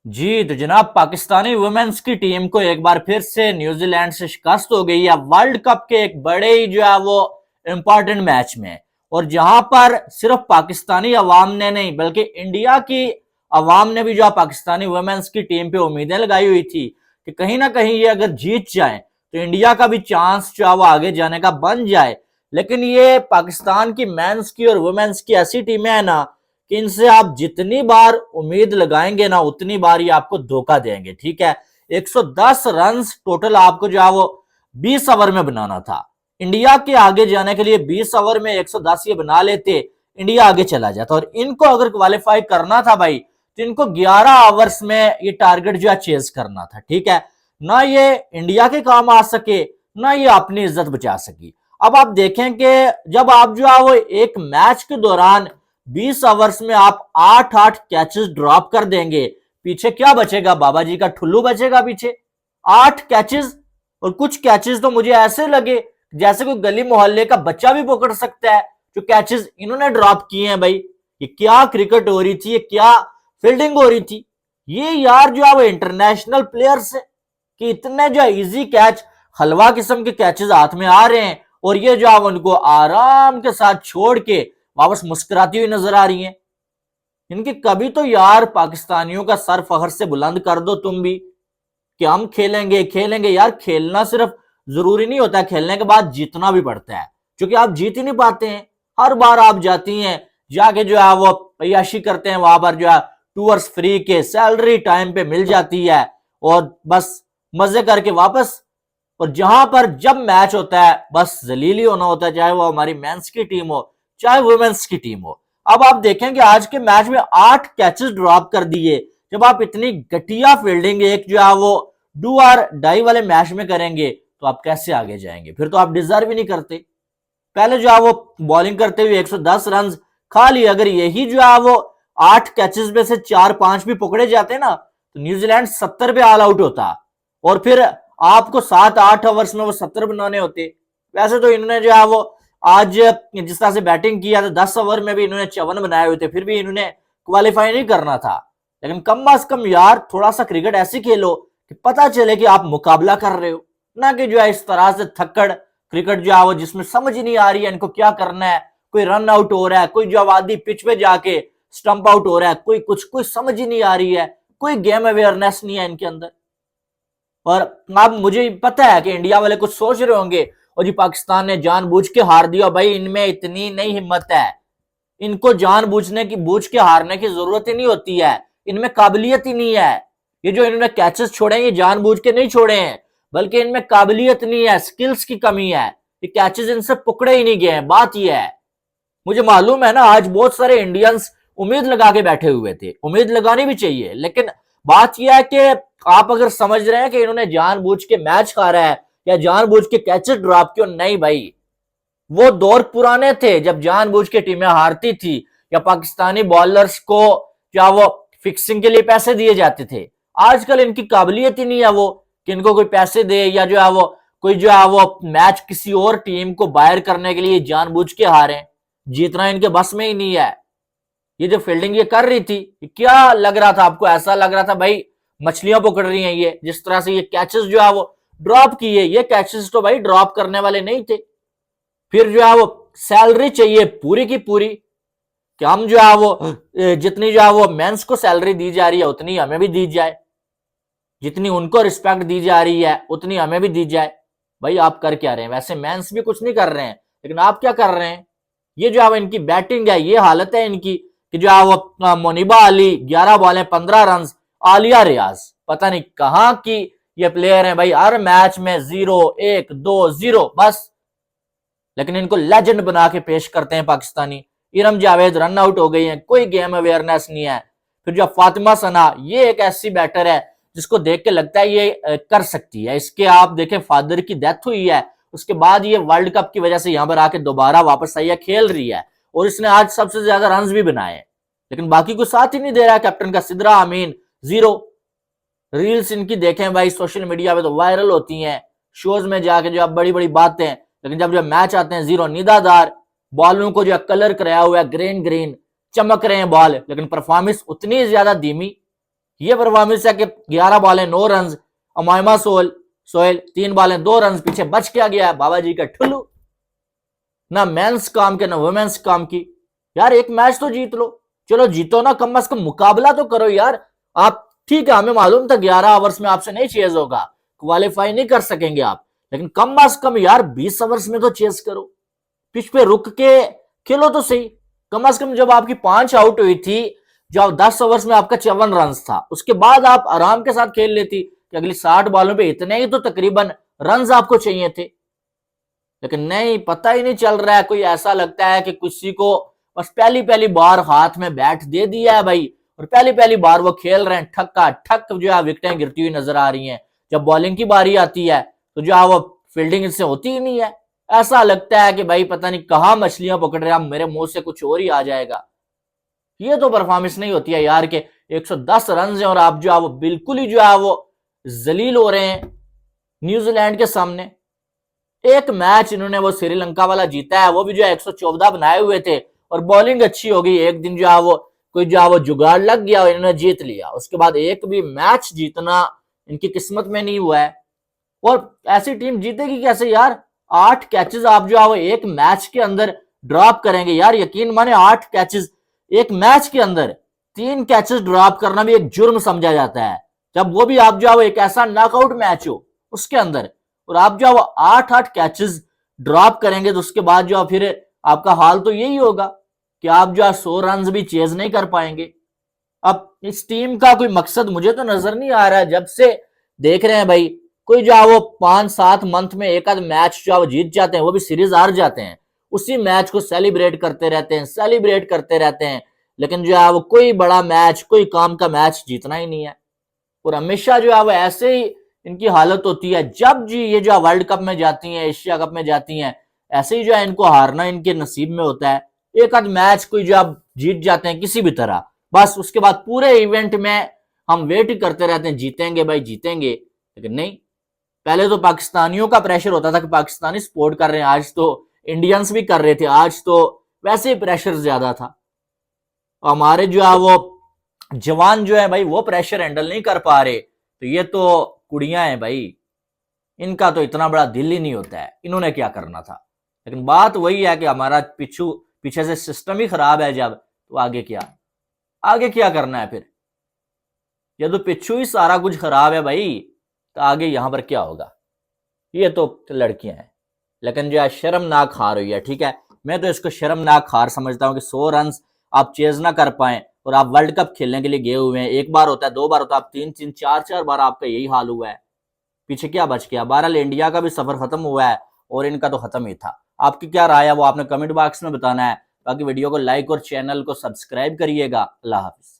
जी तो जनाब, पाकिस्तानी वुमेन्स की टीम को एक बार फिर से न्यूजीलैंड से शिकस्त हो गई है वर्ल्ड कप के एक बड़े ही जो है वो इंपॉर्टेंट मैच में। और जहां पर सिर्फ पाकिस्तानी अवाम ने नहीं बल्कि इंडिया की अवाम ने भी जो है पाकिस्तानी वुमेन्स की टीम पे उम्मीदें लगाई हुई थी कि कहीं ना कहीं ये अगर जीत जाए तो इंडिया का भी चांस जो है वो आगे जाने का बन जाए। लेकिन ये पाकिस्तान की मेंस की और वुमेन्स की ऐसी टीमें हैं ना कि इनसे आप जितनी बार उम्मीद लगाएंगे ना उतनी बार ये आपको धोखा देंगे। ठीक है, 110 रन टोटल आपको जो है वो 20 ओवर में बनाना था। इंडिया के आगे जाने के लिए 20 ओवर में 110 ये बना लेते, इंडिया आगे चला जाता। और इनको अगर क्वालिफाई करना था भाई तो इनको 11 ओवर्स में ये टारगेट जो है चेज करना था। ठीक है, ना ये इंडिया के काम आ सके ना ये अपनी इज्जत बचा सकी। अब आप देखें कि जब आप जो है वो एक मैच के दौरान 20 ओवर्स में आप 8-8 कैचेस ड्रॉप कर देंगे, पीछे क्या बचेगा? बाबा जी का ठुल्लू बचेगा पीछे। 8 कैचेस, और कुछ कैचेस तो मुझे ऐसे लगे जैसे कोई गली मोहल्ले का बच्चा भी पकड़ सकता है जो कैचेस इन्होंने ड्रॉप किए हैं। भाई ये क्या क्रिकेट हो रही थी, ये क्या फील्डिंग हो रही थी। ये यार जो है वो इंटरनेशनल प्लेयर्स है कि इतने जो है इजी कैच, हलवा किस्म के कैचेस हाथ में आ रहे हैं और ये जो है उनको आराम के साथ छोड़ के वापस मुस्कुराती हुई नजर आ रही हैं। इनकी कभी तो यार पाकिस्तानियों का सर फखर से बुलंद कर दो तुम भी कि हम खेलेंगे खेलेंगे। यार खेलना सिर्फ जरूरी नहीं होता, खेलने के बाद जीतना भी पड़ता है, क्योंकि आप जीत ही नहीं पाते हैं। हर बार आप जाती हैं, जाके जो है वो अय्याशी करते हैं, वहां पर जो है टूर्स फ्री के सैलरी टाइम पे मिल जाती है और बस मजे करके वापस। और जहां पर जब मैच होता है बस जलील ही होना होता है, चाहे वो हमारी मेंस की टीम हो चाहे वुमेन्स की टीम हो। अब आप देखेंगे आज के मैच में 8 कैचेस ड्रॉप कर दिए। जब आप इतनी घटिया फील्डिंग एक जो है वो डू और डाई वाले मैच में करेंगे तो आप कैसे आगे जाएंगे? फिर तो आप डिजर्व ही नहीं करते। पहले जो है वो बॉलिंग करते हुए 110 रन खा लिए, अगर यही जो है वो 8 कैचेस में से 4-5 भी पकड़े जाते ना तो न्यूजीलैंड 70 पे ऑल आउट होता और फिर आपको 7-8 ओवर्स में वो 70 बनाने होते। वैसे तो इन्होंने जो है वो आज जिस तरह से बैटिंग किया तो 10 ओवर में भी इन्होंने 54 बनाए हुए थे, फिर भी इन्होंने क्वालिफाई नहीं करना था। लेकिन कम अज कम यार थोड़ा सा क्रिकेट ऐसी खेलो कि पता चले कि आप मुकाबला कर रहे हो, ना कि जो है इस तरह से थक्कड़ क्रिकेट जो है वो जिसमें समझ ही नहीं आ रही है इनको क्या करना है। कोई रन आउट हो रहा है, कोई जो आबादी पिच पे जाके स्टंप आउट हो रहा है, कोई कुछ कोई समझ ही नहीं आ रही है, कोई गेम अवेयरनेस नहीं है इनके अंदर। और अब मुझे पता है कि इंडिया वाले कुछ सोच रहे होंगे और जी पाकिस्तान ने जानबूझ के हार दिया। भाई इनमें इतनी नहीं हिम्मत है, इनको जानबूझने की बूझ के हारने की जरूरत ही नहीं होती है, इनमें काबिलियत ही नहीं है। ये जो इन्होंने कैचेस छोड़े ये जानबूझ के नहीं छोड़े हैं, बल्कि इनमें काबिलियत नहीं है, स्किल्स की कमी है। ये कैचेस इनसे पकड़े ही नहीं गए हैं, बात यह है। मुझे मालूम है ना आज बहुत सारे इंडियंस उम्मीद लगा के बैठे हुए थे, उम्मीद लगानी भी चाहिए, लेकिन बात यह है कि आप अगर समझ रहे हैं कि इन्होंने जानबूझ के मैच हारा है या जानबूझ के कैचेस ड्रॉप क्यों, नहीं भाई। वो दौर पुराने थे जब जानबूझ के टीमें हारती थी या पाकिस्तानी बॉलर्स को क्या वो फिक्सिंग के लिए पैसे दिए जाते थे। आजकल इनकी काबिलियत ही नहीं है वो कि इनको कोई पैसे दे या जो है वो कोई जो है वो मैच किसी और टीम को बाहर करने के लिए जानबूझ के हारे। जीतना इनके बस में ही नहीं है। ये जो फील्डिंग ये कर रही थी, क्या लग रहा था आपको? ऐसा लग रहा था भाई मछलियां पकड़ रही हैं ये। जिस तरह से ये कैचेस जो है वो ड्रॉप किए, ये कैचेस तो भाई ड्रॉप करने वाले नहीं थे। फिर जो है वो सैलरी चाहिए पूरी की पूरी कि हम जो है वो जितनी जो है वो मेंस को सैलरी दी जा रही है उतनी हमें भी दी जाए, जितनी उनको रिस्पेक्ट दी जा रही है उतनी हमें भी दी जाए। भाई आप कर क्या रहे हैं? वैसे मेंस भी कुछ नहीं कर रहे हैं, लेकिन आप क्या कर रहे हैं? ये जो है इनकी बैटिंग है, ये हालत है इनकी कि जो है वो मोनिबा अली 11 बॉलें 15 रन, आलिया रियाज पता नहीं कहां की ये प्लेयर हैं भाई। हर मैच में 0-1-2-0 बस, लेकिन इनको लेजेंड बना के पेश करते हैं पाकिस्तानी। इरम जावेद रन आउट हो गई हैं, कोई गेम अवेयरनेस नहीं है। फिर जो फातिमा सना, ये एक ऐसी बैटर है जिसको देख के लगता है ये कर सकती है। इसके आप देखें फादर की डेथ हुई है, उसके बाद ये वर्ल्ड कप की वजह से यहां पर आके दोबारा वापस आई है, खेल रही है और इसने आज सबसे ज्यादा रन भी बनाए, लेकिन बाकी को साथ ही नहीं दे रहा। कैप्टन का सिद्रा अमीन 0। रील्स इनकी देखें भाई सोशल मीडिया पे तो वायरल होती हैं, शोज में जाके जो बड़ी बड़ी बातें, लेकिन जब मैच आते हैं 0। निदादार बॉलों को जो कलर कराया हुआ है ग्रीन ग्रीन, चमक रहे हैं बॉल, लेकिन परफॉर्मेंस उतनी ज्यादा धीमी ये परफॉर्मेंस है कि 11 बॉलें 9 रन, अमायमा सोहेल 3 बॉलें 2 रन, पीछे बच क्या गया बाबा जी का ठुल्लू। ना मेंस काम के ना वुमेन्स काम की। यार एक मैच तो जीत लो, चलो जीतो ना, कम से कम मुकाबला तो करो यार। आप ठीक है, हमें मालूम था 11 ओवर्स में आपसे नहीं चेज होगा, क्वालिफाई नहीं कर सकेंगे आप, लेकिन कम से कम यार 20 ओवर्स में तो चेज करो, पिच पे रुक के खेलो तो सही। कम से कम जब आपकी 5 आउट हुई थी, जब 10 ओवर्स में आपका 54 रन था, उसके बाद आप आराम के साथ खेल लेती कि अगली 60 बॉलों पे इतने ही तो तकरीबन रन आपको चाहिए थे। लेकिन नहीं, पता ही नहीं चल रहा है, कोई ऐसा लगता है कि किसी को बस पहली पहली बार हाथ में बैट दे दिया है भाई, और पहली पहली बार वो खेल रहे हैं, ठक्का ठक जो है विकेटें गिरती हुई नजर आ रही हैं। जब बॉलिंग की बारी आती है तो जो है वो फील्डिंग इससे होती ही नहीं है। ऐसा लगता है कि भाई पता नहीं कहां मछलियां पकड़ रहे हैं, मेरे मुंह से कुछ और ही आ जाएगा। ये तो परफॉर्मेंस नहीं होती है यार के 110 रन है और आप जो है वो बिल्कुल ही जो है वो जलील हो रहे हैं न्यूजीलैंड के सामने। एक मैच इन्होंने वो श्रीलंका वाला जीता है, वो भी जो है 114 बनाए हुए थे और बॉलिंग अच्छी हो गई, एक दिन जो है वो कोई जो है वो जुगाड़ लग गया और इन्होंने जीत लिया। उसके बाद एक भी मैच जीतना इनकी किस्मत में नहीं हुआ है। और ऐसी टीम जीतेगी कैसे यार? 8 कैचेस आप जो है वो एक मैच के अंदर ड्रॉप करेंगे यार, यकीन माने 8 कैचेस एक मैच के अंदर। 3 कैचेस ड्रॉप करना भी एक जुर्म समझा जाता है, जब वो भी आप जो है वो एक ऐसा नॉकआउट मैच हो उसके अंदर, और आप जो है वो 8-8 कैचेस ड्रॉप करेंगे तो उसके बाद जो फिर आपका हाल तो यही होगा कि आप जो है 100 रन भी चेज नहीं कर पाएंगे। अब इस टीम का कोई मकसद मुझे तो नजर नहीं आ रहा है, जब से देख रहे हैं भाई कोई जो है वो 5-7 मंथ में एक आध मैच जो है वो जीत जाते हैं, वो भी सीरीज हार जाते हैं, उसी मैच को सेलिब्रेट करते रहते हैं, सेलिब्रेट करते रहते हैं, लेकिन जो है वो कोई बड़ा मैच, कोई काम का मैच जीतना ही नहीं है। और हमेशा जो है वो ऐसे ही इनकी हालत होती है, जब जी ये जो वर्ल्ड कप में जाती हैं, एशिया कप में जाती हैं, ऐसे ही जो है इनको हारना इनके नसीब में होता है। एक आध मैच कोई जो आप जीत जाते हैं किसी भी तरह, बस उसके बाद पूरे इवेंट में हम वेट करते रहते हैं, जीतेंगे भाई जीतेंगे, लेकिन नहीं। पहले तो पाकिस्तानियों का प्रेशर होता था कि पाकिस्तानी सपोर्ट कर रहे हैं, आज तो इंडियंस भी कर रहे थे, आज तो वैसे ही प्रेशर ज्यादा था। हमारे जो है वो जवान जो है भाई वो प्रेशर हैंडल नहीं कर पा रहे, तो ये तो कुड़ियां हैं भाई, इनका तो इतना बड़ा दिल ही नहीं होता है, इन्होंने क्या करना था। लेकिन बात वही है कि हमारा पीछे से सिस्टम ही खराब है, जब तो आगे क्या करना है फिर? ये तो पिछू ही सारा कुछ खराब है भाई, तो आगे यहां पर क्या होगा? ये तो लड़कियां हैं, लेकिन जो है शर्मनाक हार हुई है। ठीक है, मैं तो इसको शर्मनाक हार समझता हूं कि 100 रन आप चेज ना कर पाए और आप वर्ल्ड कप खेलने के लिए गए हुए हैं। एक बार होता है, 2 बार होता है, आप 3-3 4-4 बार आपका यही हाल हुआ है, पीछे क्या बच गया? बहरहाल इंडिया का भी सफर खत्म हुआ है और इनका तो खत्म ही था। आपकी क्या राय है वो आपने कमेंट बॉक्स में बताना है। बाकी वीडियो को लाइक और चैनल को सब्सक्राइब करिएगा। अल्लाह हाफिज।